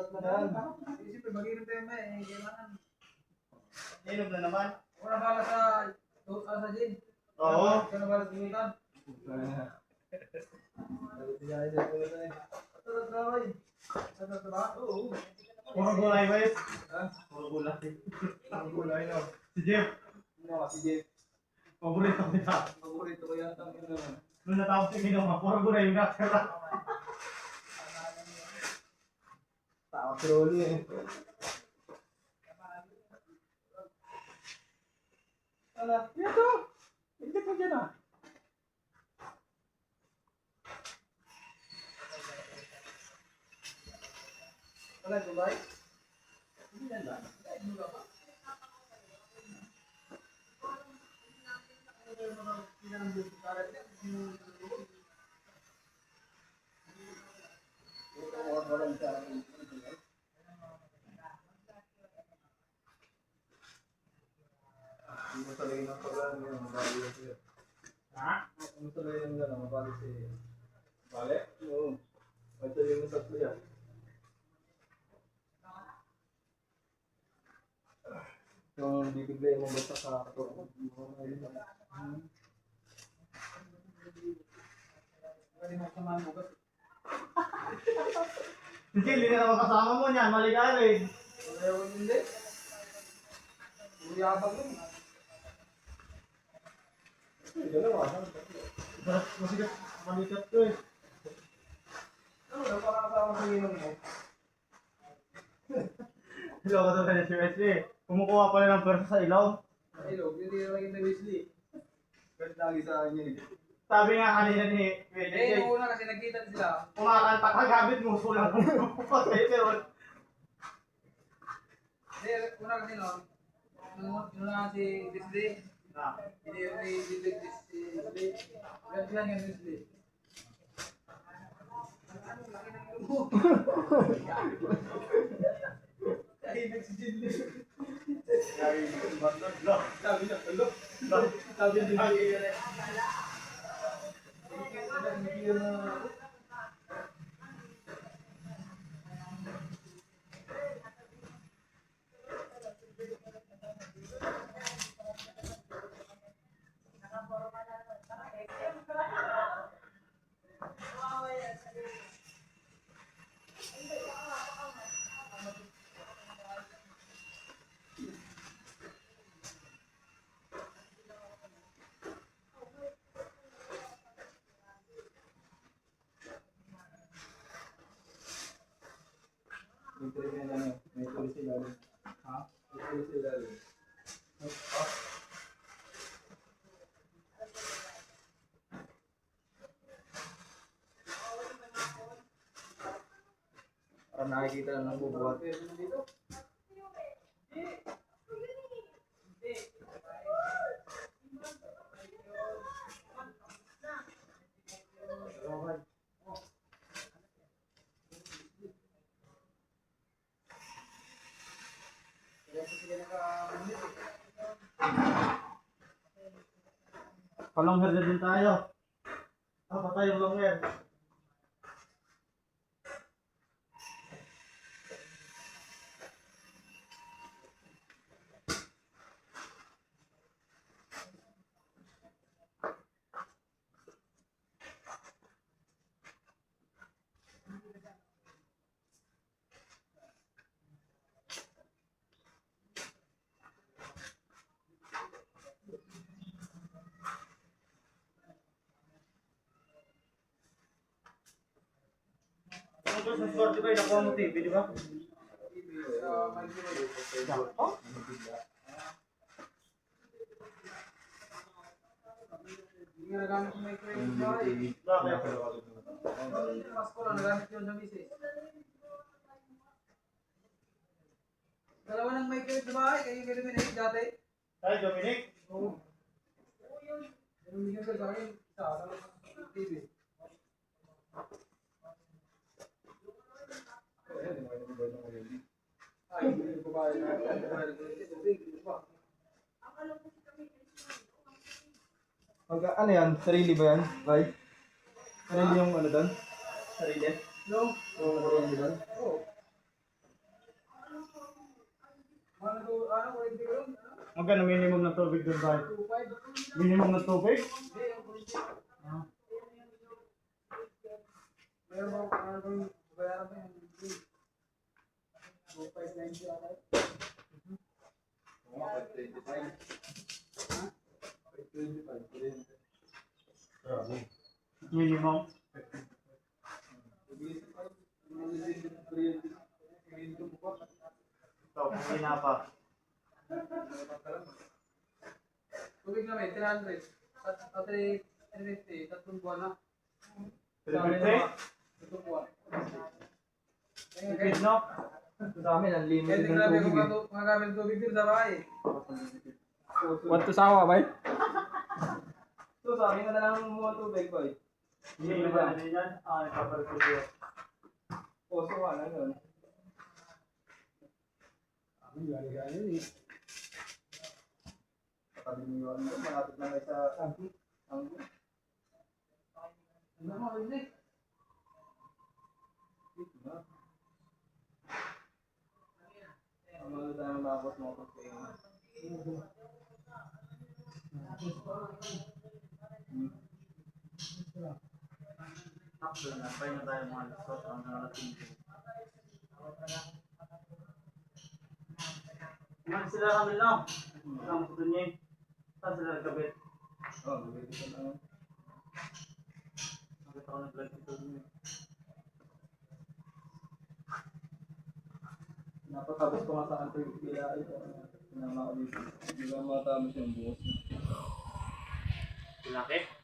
Siyempre, mag-inom tayo may, kailangan. Inom na naman. Wala bala sa gin. Oo. Wala bala sa ginitan. Puro gulay, guys. Puro gulay. Ang gulay no. Si Jeff. No, si Jeff. Paborito ko niya. Paborito ko yata ang ino. Nung natapos yung inom, puro gulay yung nakasara. Tao si Rolly eh. Ala, ito! Hindi po dyan ah. Wala ito ba? Hindi yan ba? Hindi ba ba? Hindi talaga ng pagano yung mabali siya. Ha? Ano talaga yung gano'n, mabali siya. Bale? Oo. Ito yung tatlo yan. Yung bibigay mo basta sa katawan. Si Jill, hindi na naman kasama mo niyan. Maligalig. Ayaw hindi. Uyabang yun. Dalawa. Masigat. Malikat ko eh. Ano, napakasama sa inom mo. Hello, kasama na si Wesley. Kumukuha pala ng pwersa sa ilaw. Ay, log, hindi na lang yung Wesley. Kahit lagi sa akin yun. Sabi nga kanina ni Eh, nung una kasi nagkita sila. kumakanta ka, gamit mo, sulang pero Eh, una kasi no, nung una si Wesley. Hindi yung may bibig si Wesley. Ganyan yung Wesley. Tahimik si Jinley. Sabi niya, hello. Sabi niya, may tulis sila. Ha? May tulis sila. Para nakikita lang ng bubuhat. palongher na din tayo. Patay yung longher. Tapos mas swerte kayo, nakuha mo TV, di ba? Hindi nga nagamit yung microwave sa bahay. Bakit? Pasko lang, nagamit yun sa misis. Dalawa ng microwave sa bahay, kayo yung eliminate dati. Ay, Dominic? Oo. Yung bigyan ko sa akin, isa, dalawa ng TV. Ay, hindi ko ba ano yan? Sarili ba yan? Right? Sarili yung ano doon? Sarili? No. Oo, sarili doon? Oo. Magkano minimum ng tubig doon ba? 2.5. Minimum ng tubig? Hindi, yung kursi. Ah. Meron ba kung bayaran ba yung bill? 2.590 ata. Oo, 525. Ha? 525. Minimum. Ito, hindi na pa. Tubig namin, 300. At 350, tatlong buwan na. 350? Tatlong buwan. Tipid, no? Sa amin, ang limit Kaya ng grabe tubig kung eh. magagamit tubig din sa bahay. What to sawa, bay? So, sa amin ka na lang mga tubig, bay. Hindi ba na yan? Ah, nagkapalit ko dito. Poso ka lang yun. Katabi niyo yun, malapit lang kayo sa tangki. Tangki. Ano mo, hindi? Ang mga tayo mababot mo kung kayo. After na, try na tayo mga lisot. Ang narating ko. Kumain sila kami lang. Ang puto niya. Saan sila nagkabit? Oh, nabiti ko lang. Nakita ko ng vlog dito. Napatapos ko nga sa country bila ito. Pinama ko dito. Hindi ko matapos yung buhos na. Laki?